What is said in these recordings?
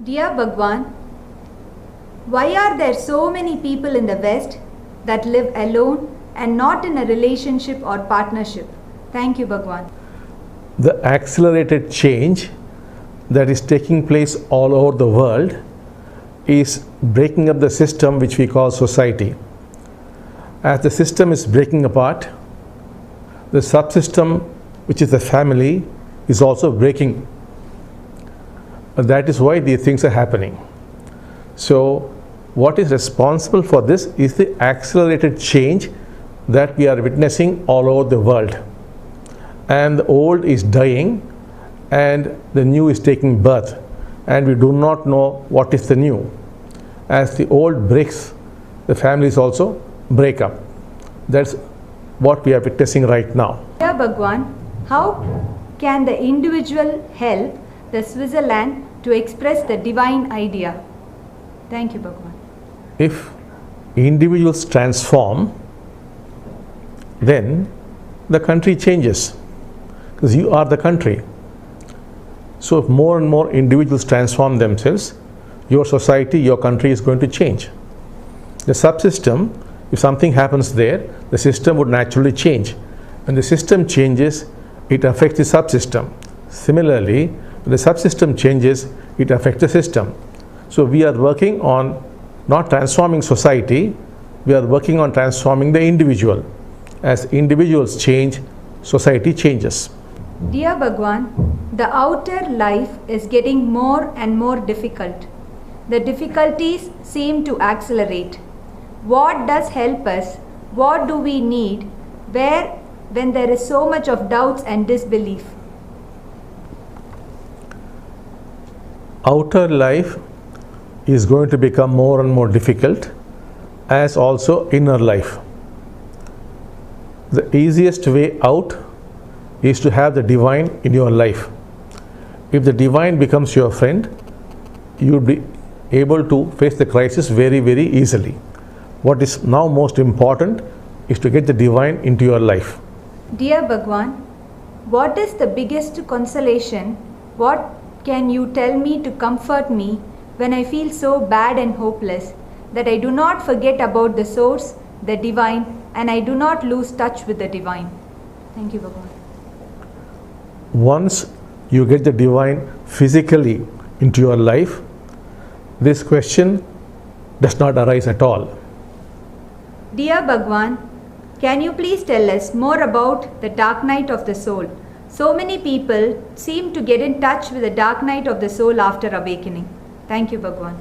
Dear Bhagwan, why are there so many people in the West that live alone and not in a relationship or partnership? Thank you, Bhagwan. The accelerated change that is taking place all over the world is breaking up the system which we call society. As the system is breaking apart, the subsystem, which is the family, is also breaking. That is why these things are happening. So, what is responsible for this is the accelerated change that we are witnessing all over the world. And the old is dying and the new is taking birth, and we do not know what is the new. As the old breaks, the families also break up. That's what we are witnessing right now. Dear Bhagwan, how can the individual help the Switzerland to express the divine idea? Thank you, Bhagwan. If individuals transform, then the country changes, because you are the country. So if more and more individuals transform themselves, your society, your country is going to change. The subsystem, if something happens there, the system would naturally change. When the system changes, it affects the subsystem. Similarly, when the subsystem changes, it affects the system. So we are working on not transforming society, we are working on transforming the individual. As individuals change, society changes. Dear Bhagwan, the outer life is getting more and more difficult. The difficulties seem to accelerate. What does help us? What do we need? When there is so much of doubts and disbelief? Outer life is going to become more and more difficult, as also inner life. The easiest way out is to have the divine in your life. If the divine becomes your friend, you will be able to face the crisis very, very easily. What is now most important is to get the divine into your life. Dear Bhagwan, what is the biggest consolation? What can you tell me to comfort me when I feel so bad and hopeless that I do not forget about the source, the divine, and I do not lose touch with the divine? Thank you, Bhagwan. Once you get the divine physically into your life, this question does not arise at all. Dear Bhagwan, can you please tell us more about the dark night of the soul? So many people seem to get in touch with the dark night of the soul after awakening. Thank you, Bhagwan.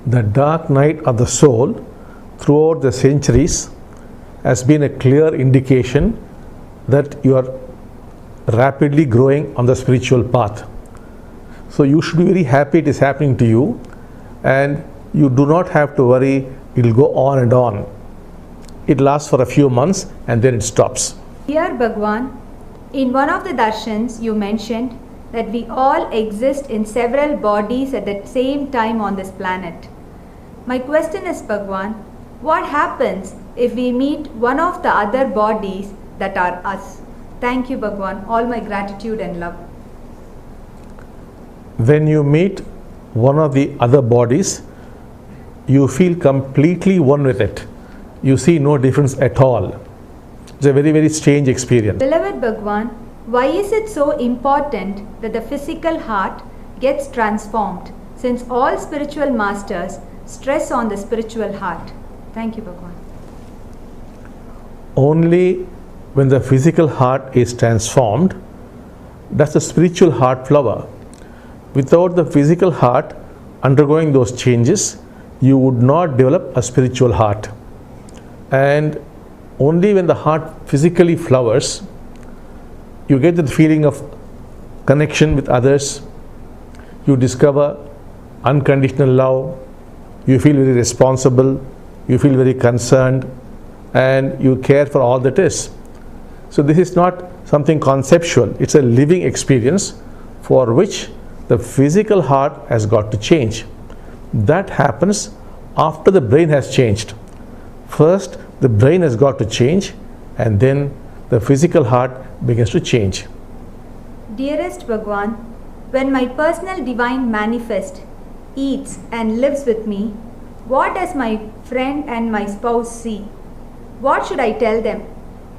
The dark night of the soul throughout the centuries has been a clear indication that you are rapidly growing on the spiritual path. So you should be very happy it is happening to you, and you do not have to worry it will go on and on. It lasts for a few months and then it stops. Dear Bhagwan, in one of the darshans you mentioned that we all exist in several bodies at the same time on this planet. My question is, Bhagwan, what happens if we meet one of the other bodies that are us? Thank you, Bhagwan. All my gratitude and love. When you meet one of the other bodies, you feel completely one with it. You see no difference at all. It's a very, very strange experience. Beloved Bhagwan, why is it so important that the physical heart gets transformed, since all spiritual masters stress on the spiritual heart? Thank you, Bhagwan. Only when the physical heart is transformed does the spiritual heart flower. Without the physical heart undergoing those changes, you would not develop a spiritual heart. And only when the heart physically flowers, you get the feeling of connection with others, you discover unconditional love, you feel very responsible, you feel very concerned, and you care for all that is. So this is not something conceptual, it's a living experience for which the physical heart has got to change. That happens after the brain has changed. First, the brain has got to change, and then the physical heart begins to change. Dearest Bhagwan, When my personal divine manifest, eats and lives with me, what does my friend and my spouse see? What should I tell them?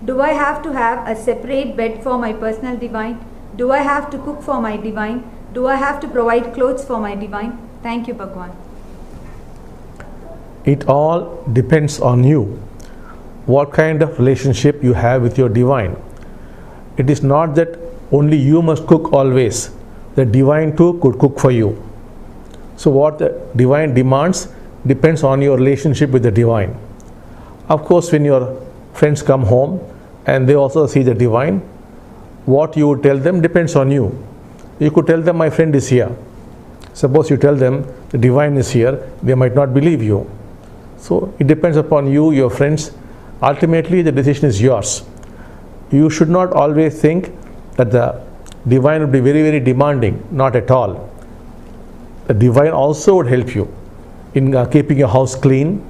Do I have to have a separate bed for my personal divine? Do I have to cook for my divine? Do I have to provide clothes for my divine? Thank you, Bhagwan. It all depends on you. What kind of relationship you have with your divine. It is not that only you must cook always. The divine too could cook for you. So what the divine demands depends on your relationship with the divine. Of course, when your friends come home and they also see the divine, what you would tell them depends on you. You could tell them, my friend is here. Suppose you tell them the divine is here, they might not believe you. So it depends upon you, your friends. Ultimately, the decision is yours. You should not always think that the divine would be very, very demanding. Not at all. The divine also would help you in keeping your house clean,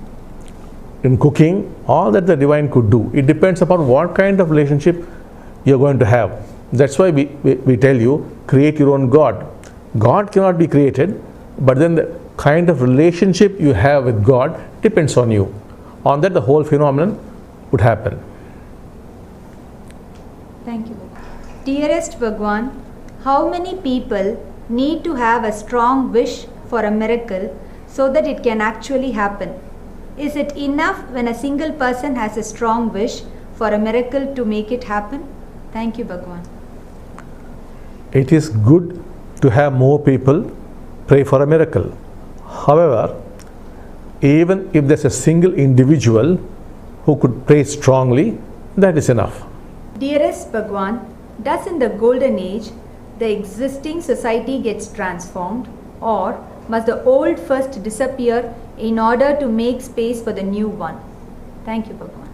in cooking, all that the divine could do. It depends upon what kind of relationship you're going to have. That's why we tell you, create your own God. God cannot be created, but then the kind of relationship you have with God depends on you. On that, the whole phenomenon would happen. Thank you. Dearest Bhagwan, how many people need to have a strong wish for a miracle so that it can actually happen? Is it enough when a single person has a strong wish for a miracle to make it happen? Thank you, Bhagwan. It is good to have more people pray for a miracle. However, even if there's a single individual who could pray strongly, that is enough. Dearest Bhagwan, does in the golden age the existing society gets transformed, or must the old first disappear in order to make space for the new one? Thank you, Bhagwan.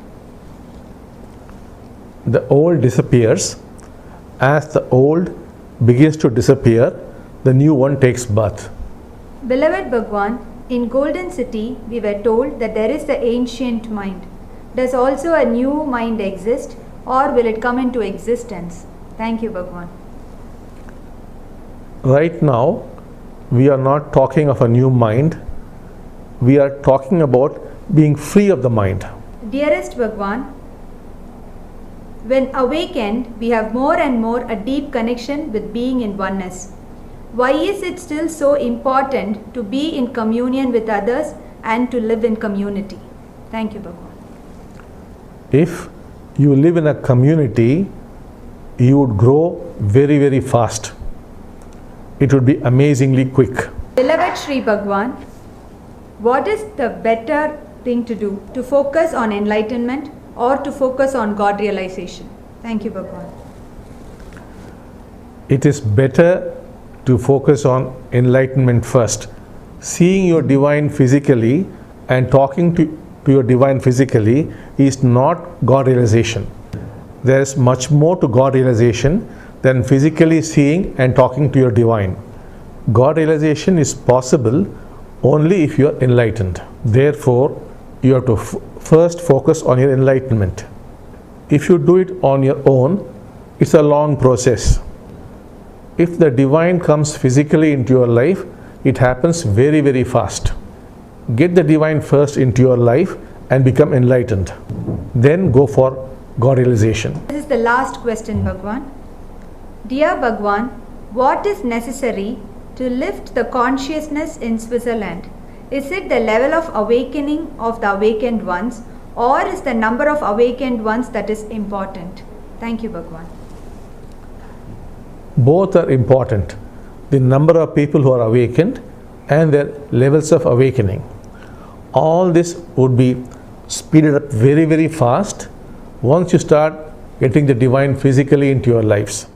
The old disappears. As the old begins to disappear, the new one takes birth. Beloved Bhagwan, in Golden City we were told that there is the ancient mind. Does also a new mind exist, or will it come into existence? Thank you, Bhagwan. Right now, we are not talking of a new mind. We are talking about being free of the mind. Dearest Bhagwan, when awakened, we have more and more a deep connection with being in oneness. Why is it still so important to be in communion with others and to live in community? Thank you, Bhagwan. If you live in a community, you would grow very, very fast. It would be amazingly quick. Beloved Sri Bhagwan, what is the better thing to do? To focus on enlightenment or to focus on God realization? Thank you, Bhagwan. It is better to focus on enlightenment first. Seeing your divine physically and talking to your divine physically is not God realization. There is much more to God realization than physically seeing and talking to your divine. God realization is possible only if you are enlightened. Therefore, you have to first focus on your enlightenment. If you do it on your own, it's a long process. If the divine comes physically into your life, it happens very, very fast. Get the divine first into your life and become enlightened. Then go for God realization. This is the last question, Bhagwan. Dear Bhagwan, what is necessary to lift the consciousness in Switzerland? Is it the level of awakening of the awakened ones, or is the number of awakened ones that is important? Thank you, Bhagwan. Both are important. The number of people who are awakened and their levels of awakening. All this would be speeded up very, very fast once you start getting the divine physically into your lives.